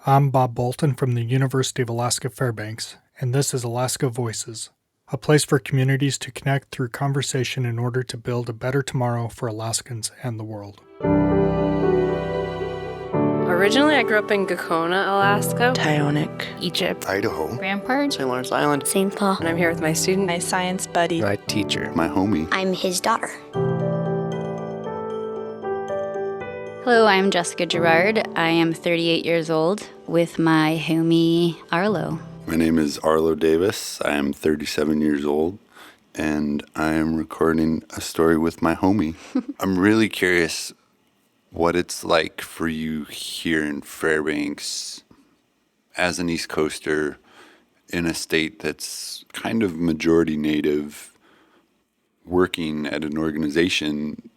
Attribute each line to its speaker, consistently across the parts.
Speaker 1: I'm Bob Bolton from the University of Alaska Fairbanks, and this is Alaska Voices, a place for communities to connect through conversation in order to build a better tomorrow for Alaskans and the world.
Speaker 2: Originally, I grew up in Gakona, Alaska,
Speaker 3: Tyonek,
Speaker 4: Egypt,
Speaker 5: Idaho,
Speaker 6: Rampart,
Speaker 7: St. Lawrence Island,
Speaker 6: St. Paul.
Speaker 2: And I'm here with my student,
Speaker 3: my science buddy,
Speaker 7: my teacher,
Speaker 5: my homie.
Speaker 6: I'm his daughter.
Speaker 8: Hello, I'm Jessica Gerard. I am 38 years old with my homie Arlo.
Speaker 5: My name is Arlo Davis. I am 37 years old, and I am recording a story with my homie. I'm really curious what it's like for you here in Fairbanks as an East Coaster in a state that's kind of majority Native, working at an organization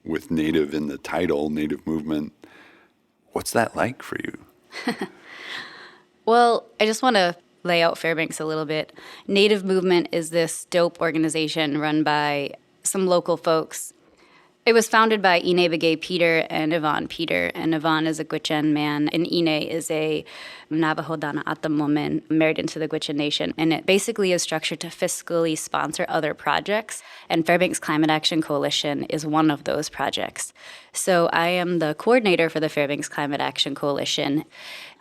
Speaker 5: with Native in the title, Native Movement. What's that like for you?
Speaker 8: Well, I just want to lay out Fairbanks a little bit. Native Movement is this dope organization run by some local folks. It was founded by Ine Begay Peter and Yvonne Peter, and Yvonne is a Gwich'in man, and Ine is a Navajo Dana Atam woman married into the Gwich'in Nation. And it basically is structured to fiscally sponsor other projects, and Fairbanks Climate Action Coalition is one of those projects. So I am the coordinator for the Fairbanks Climate Action Coalition.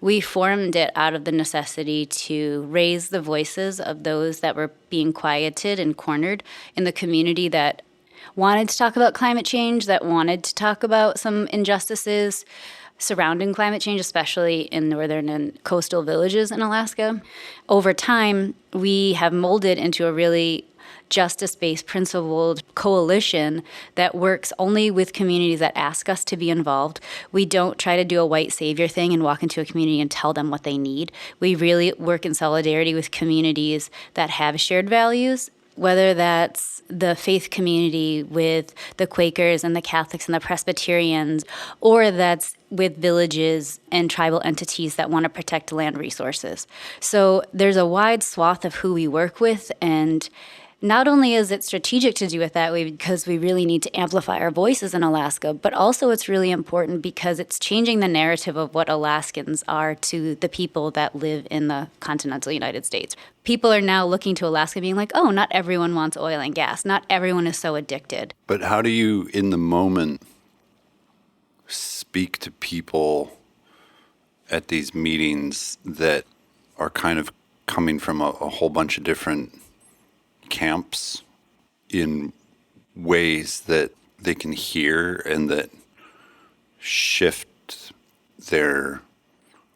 Speaker 8: We formed it out of the necessity to raise the voices of those that were being quieted and cornered in the community that wanted to talk about climate change, that wanted to talk about some injustices surrounding climate change, especially in northern and coastal villages in Alaska. Over time, we have molded into a really justice-based, principled coalition that works only with communities that ask us to be involved. We don't try to do a white savior thing and walk into a community and tell them what they need. We really work in solidarity with communities that have shared values, whether that's the faith community with the Quakers and the Catholics and the Presbyterians, or that's with villages and tribal entities that want to protect land resources. So there's a wide swath of who we work with, and not only is it strategic to do it that way because we really need to amplify our voices in Alaska, but also it's really important because it's changing the narrative of what Alaskans are to the people that live in the continental United States. People are now looking to Alaska being like, oh, not everyone wants oil and gas. Not everyone is so addicted.
Speaker 5: But how do you, in the moment, speak to people at these meetings that are kind of coming from a whole bunch of different camps in ways that they can hear and that shift their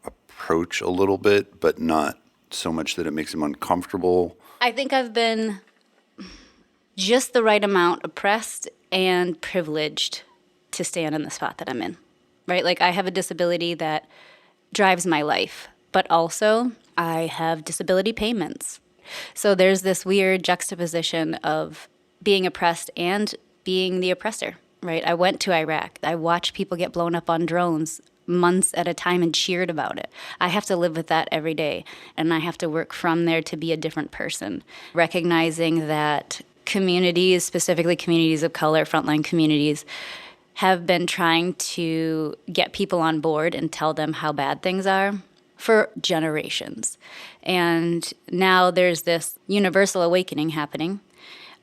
Speaker 5: approach a little bit, but not so much that it makes them uncomfortable?
Speaker 8: I think I've been just the right amount oppressed and privileged to stand in the spot that I'm in, right? Like, I have a disability that drives my life, but also I have disability payments. So there's this weird juxtaposition of being oppressed and being the oppressor, right? I went to Iraq. I watched people get blown up on drones months at a time and cheered about it. I have to live with that every day, and I have to work from there to be a different person, recognizing that communities, specifically communities of color, frontline communities, have been trying to get people on board and tell them how bad things are for generations. And now there's this universal awakening happening.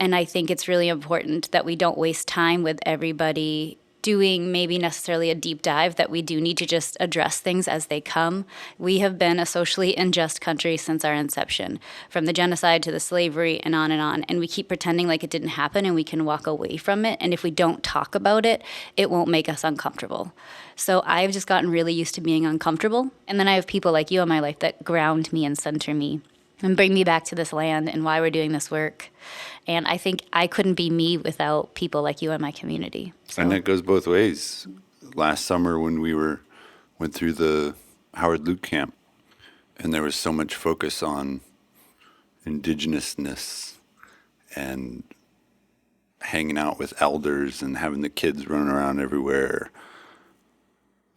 Speaker 8: And I think it's really important that we don't waste time with everybody doing maybe necessarily a deep dive, that we do need to just address things as they come. We have been a socially unjust country since our inception, from the genocide to the slavery and on, and we keep pretending like it didn't happen and we can walk away from it. And if we don't talk about it, it won't make us uncomfortable. So I've just gotten really used to being uncomfortable. And then I have people like you in my life that ground me and center me and bring me back to this land and why we're doing this work. And I think I couldn't be me without people like you in my community. So.
Speaker 5: And that goes both ways. Last summer when we went through the Howard Luke camp, and there was so much focus on indigenousness and hanging out with elders and having the kids running around everywhere.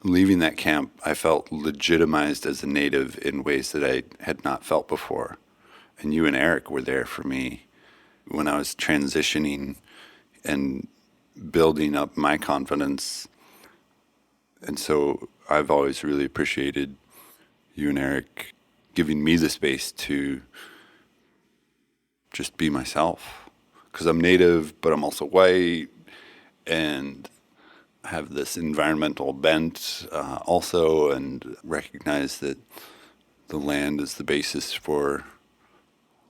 Speaker 5: Leaving that camp, I felt legitimized as a Native in ways that I had not felt before. And you and Eric were there for me when I was transitioning and building up my confidence. And so I've always really appreciated you and Eric giving me the space to just be myself. Because I'm Native, but I'm also white, and have this environmental bent also, and recognize that the land is the basis for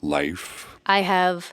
Speaker 5: life.
Speaker 8: I have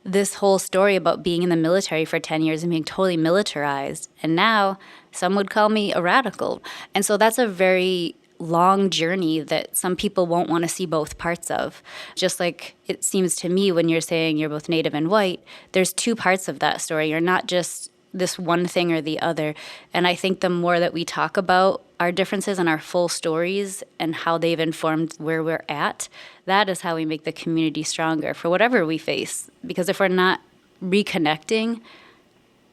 Speaker 8: this whole story about being in the military for 10 years and being totally militarized. And now some would call me a radical. And so that's a very long journey that some people won't want to see both parts of. Just like it seems to me when you're saying you're both Native and white, there's two parts of that story. You're not just this one thing or the other. And I think the more that we talk about our differences and our full stories and how they've informed where we're at, that is how we make the community stronger for whatever we face. Because if we're not reconnecting,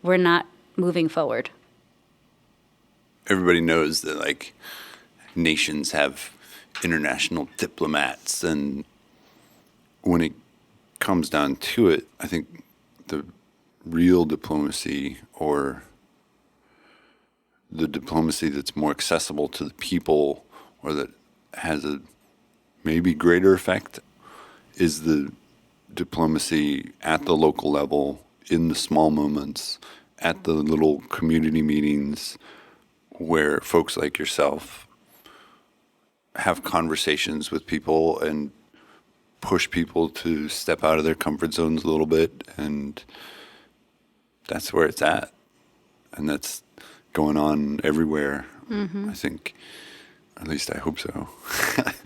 Speaker 8: we're not moving forward.
Speaker 5: Everybody knows that, like, nations have international diplomats, and when it comes down to it, I think the real diplomacy, or the diplomacy that's more accessible to the people, or that has a maybe greater effect, is the diplomacy at the local level, in the small moments, at the little community meetings, where folks like yourself have conversations with people and push people to step out of their comfort zones a little bit. And that's where it's at. And that's going on everywhere. I think, at least I hope so.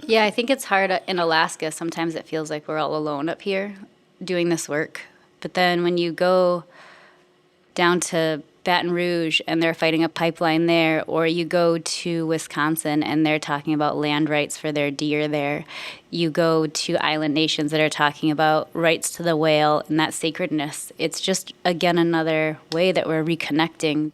Speaker 8: Yeah, I think it's hard in Alaska. Sometimes it feels like we're all alone up here doing this work. But then when you go down to Baton Rouge and they're fighting a pipeline there, or you go to Wisconsin and they're talking about land rights for their deer there. You go to island nations that are talking about rights to the whale and that sacredness. It's just, again, another way that we're reconnecting.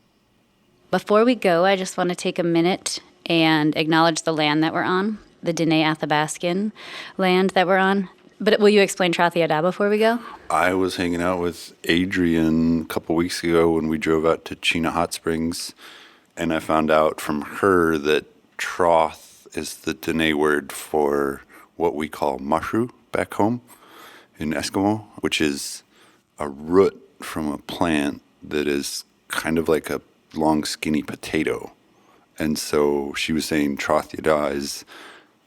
Speaker 8: Before we go, I just want to take a minute and acknowledge the land that we're on, the Diné Athabaskan land that we're on. But will you explain Trothiada before we go?
Speaker 5: I was hanging out with Adrian a couple weeks ago when we drove out to Chena Hot Springs, and I found out from her that troth is the Diné word for what we call mashu back home in Eskimo, which is a root from a plant that is kind of like a long, skinny potato. And so she was saying Trothiada is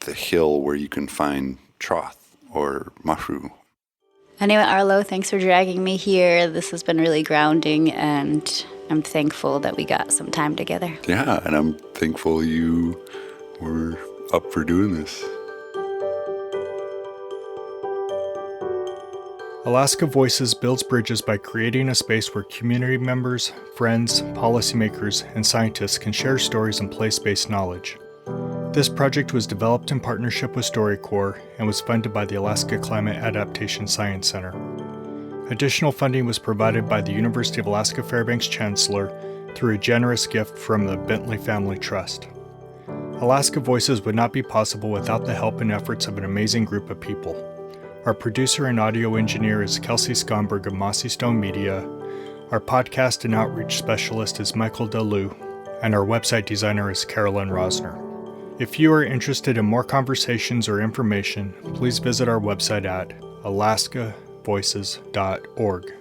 Speaker 5: the hill where you can find troth, or mashu.
Speaker 8: Anyway, Arlo, thanks for dragging me here. This has been really grounding, and I'm thankful that we got some time together.
Speaker 5: Yeah, and I'm thankful you were up for doing this.
Speaker 1: Alaska Voices builds bridges by creating a space where community members, friends, policymakers, and scientists can share stories and place-based knowledge. This project was developed in partnership with StoryCorps and was funded by the Alaska Climate Adaptation Science Center. Additional funding was provided by the University of Alaska Fairbanks Chancellor through a generous gift from the Bentley Family Trust. Alaska Voices would not be possible without the help and efforts of an amazing group of people. Our producer and audio engineer is Kelsey Skonberg of Mossy Stone Media. Our podcast and outreach specialist is Michael Delu, and our website designer is Carolyn Rosner. If you are interested in more conversations or information, please visit our website at alaskavoices.org.